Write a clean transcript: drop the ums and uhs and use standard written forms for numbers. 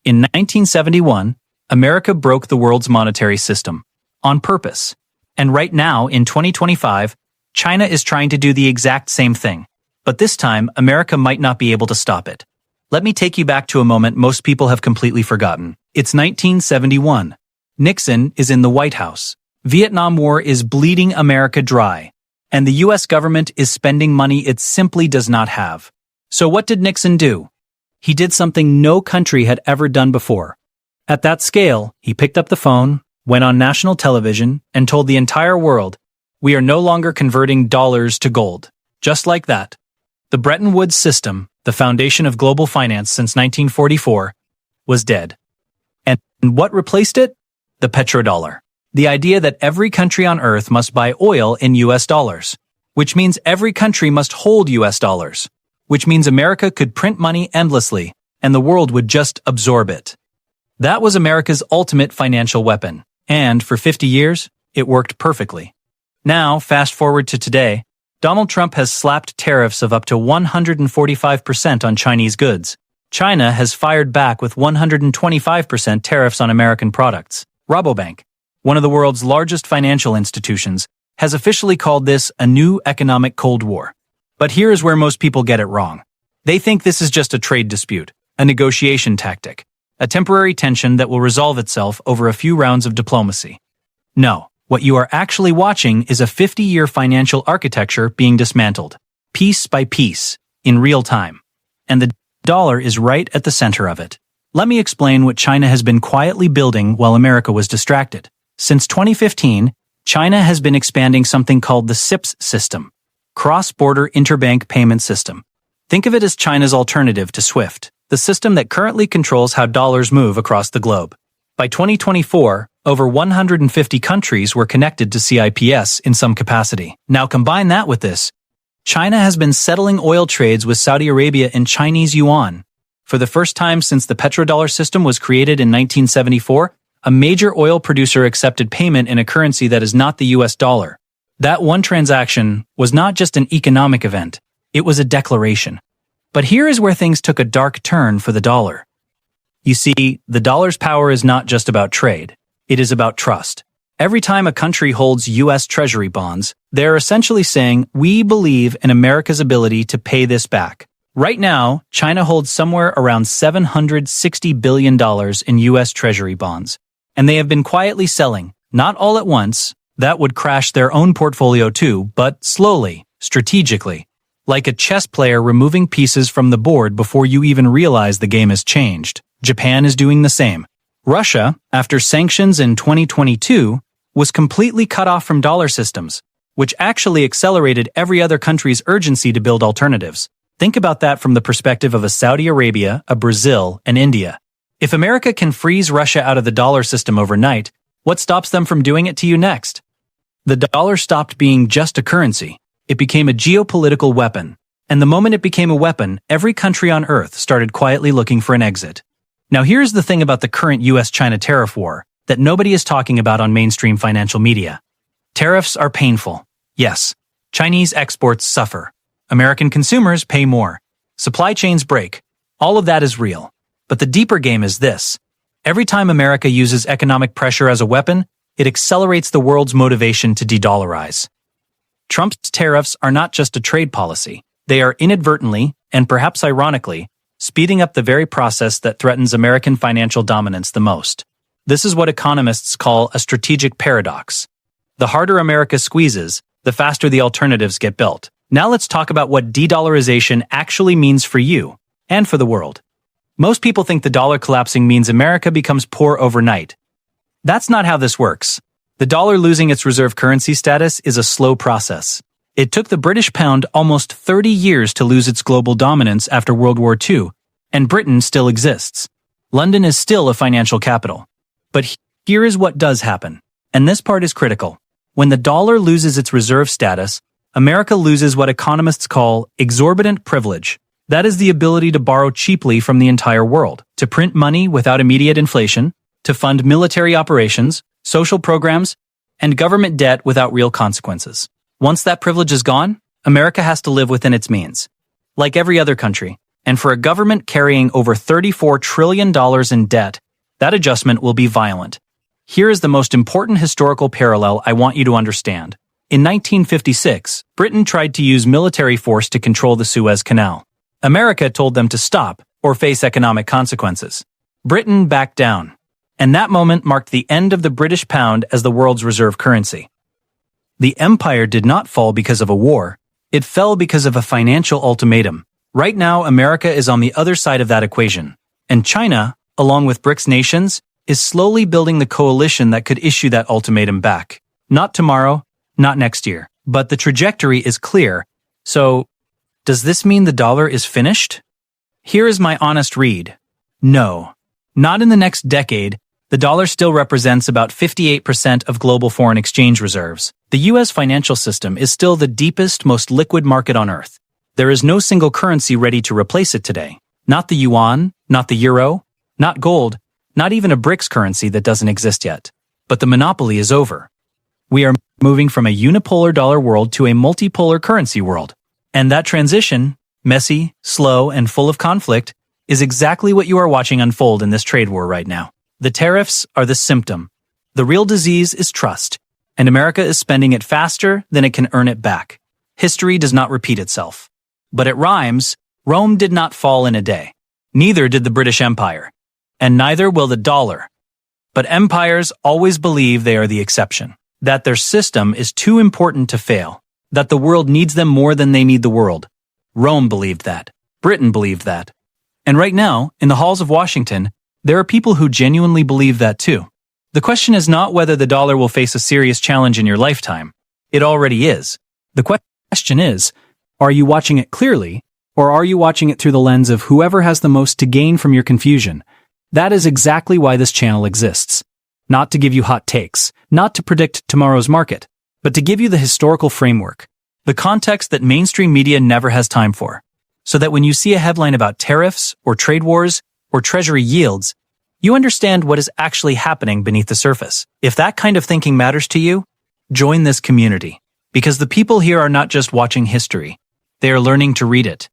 In 1971, America broke the world's monetary system on purpose. And right now, in 2025, China is trying to do the exact same thing. But this time, America might not be able to stop it. Let me take you back to a moment most people have completely forgotten. It's 1971. Nixon is in the White House. Vietnam War is bleeding America dry. And the US government is spending money it simply does not have. So what did Nixon do? He did something no country had ever done before. At that scale, he picked up the phone, went on national television, and told the entire world, "We are no longer converting dollars to gold." Just like that. The Bretton Woods system, the foundation of global finance since 1944, was dead. And what replaced it? The petrodollar. The idea that every country on Earth must buy oil in US dollars, which means every country must hold US dollars, which means America could print money endlessly, and the world would just absorb it. That was America's ultimate financial weapon, and for 50 years, it worked perfectly. Now, fast forward to today, Donald Trump has slapped tariffs of up to 145% on Chinese goods. China has fired back with 125% tariffs on American products. Rabobank, one of the world's largest financial institutions, has officially called this a new economic Cold War. But here is where most people get it wrong. They think this is just a trade dispute, a negotiation tactic, a temporary tension that will resolve itself over a few rounds of diplomacy. No, what you are actually watching is a 50-year financial architecture being dismantled, piece by piece, in real time. And the dollar is right at the center of it. Let me explain what China has been quietly building while America was distracted. Since 2015, China has been expanding something called the CIPS system, Cross-Border Interbank Payment System. Think of it as China's alternative to SWIFT, the system that currently controls how dollars move across the globe. By 2024, over 150 countries were connected to CIPS in some capacity. Now combine that with this. China has been settling oil trades with Saudi Arabia in Chinese yuan. For the first time since the petrodollar system was created in 1974, a major oil producer accepted payment in a currency that is not the US dollar. That one transaction was not just an economic event, it was a declaration. But here is where things took a dark turn for the dollar. You see, the dollar's power is not just about trade, it is about trust. Every time a country holds US Treasury bonds, they're essentially saying, "We believe in America's ability to pay this back." Right now, China holds somewhere around $760 billion in US Treasury bonds. And they have been quietly selling, not all at once, that would crash their own portfolio too, but slowly, strategically. Like a chess player removing pieces from the board before you even realize the game has changed. Japan is doing the same. Russia, after sanctions in 2022, was completely cut off from dollar systems, which actually accelerated every other country's urgency to build alternatives. Think about that from the perspective of a Saudi Arabia, a Brazil, and India. If America can freeze Russia out of the dollar system overnight, what stops them from doing it to you next? The dollar stopped being just a currency. It became a geopolitical weapon. And the moment it became a weapon, every country on Earth started quietly looking for an exit. Now here's the thing about the current US-China tariff war that nobody is talking about on mainstream financial media. Tariffs are painful. Yes, Chinese exports suffer. American consumers pay more. Supply chains break. All of that is real. But the deeper game is this. Every time America uses economic pressure as a weapon, it accelerates the world's motivation to de-dollarize. Trump's tariffs are not just a trade policy. They are inadvertently, and perhaps ironically, speeding up the very process that threatens American financial dominance the most. This is what economists call a strategic paradox. The harder America squeezes, the faster the alternatives get built. Now let's talk about what de-dollarization actually means for you, and for the world. Most people think the dollar collapsing means America becomes poor overnight. That's not how this works. The dollar losing its reserve currency status is a slow process. It took the British pound almost 30 years to lose its global dominance after World War II, and Britain still exists. London is still a financial capital. But here is what does happen, and this part is critical. When the dollar loses its reserve status, America loses what economists call exorbitant privilege. That is the ability to borrow cheaply from the entire world, to print money without immediate inflation, to fund military operations, social programs, and government debt without real consequences. Once that privilege is gone, America has to live within its means. Like every other country, And for a government carrying over $34 trillion in debt, that adjustment will be violent. Here is the most important historical parallel I want you to understand. In 1956, Britain tried to use military force to control the Suez Canal. America told them to stop or face economic consequences. Britain backed down, and that moment marked the end of the British pound as the world's reserve currency. The empire did not fall because of a war, it fell because of a financial ultimatum. Right now, America is on the other side of that equation, and China, along with BRICS nations, is slowly building the coalition that could issue that ultimatum back. Not tomorrow, not next year, but the trajectory is clear. So, does this mean the dollar is finished? Here is my honest read. No. Not in the next decade. The dollar still represents about 58% of global foreign exchange reserves. The U.S. financial system is still the deepest, most liquid market on earth. There is no single currency ready to replace it today. Not the yuan, not the euro, not gold, not even a BRICS currency that doesn't exist yet. But the monopoly is over. We are moving from a unipolar dollar world to a multipolar currency world. And that transition, messy, slow, and full of conflict, is exactly what you are watching unfold in this trade war right now. The tariffs are the symptom. The real disease is trust, and America is spending it faster than it can earn it back. History does not repeat itself. But it rhymes. Rome did not fall in a day. Neither did the British Empire. And neither will the dollar. But empires always believe they are the exception. That their system is too important to fail. That the world needs them more than they need the world. Rome believed that. Britain believed that. And right now, in the halls of Washington, there are people who genuinely believe that too. The question is not whether the dollar will face a serious challenge in your lifetime. It already is. The question is, are you watching it clearly, or are you watching it through the lens of whoever has the most to gain from your confusion? That is exactly why this channel exists. Not to give you hot takes, not to predict tomorrow's market, but to give you the historical framework, the context that mainstream media never has time for, so that when you see a headline about tariffs, or trade wars, or treasury yields, you understand what is actually happening beneath the surface. If that kind of thinking matters to you, join this community, because the people here are not just watching history. They are learning to read it.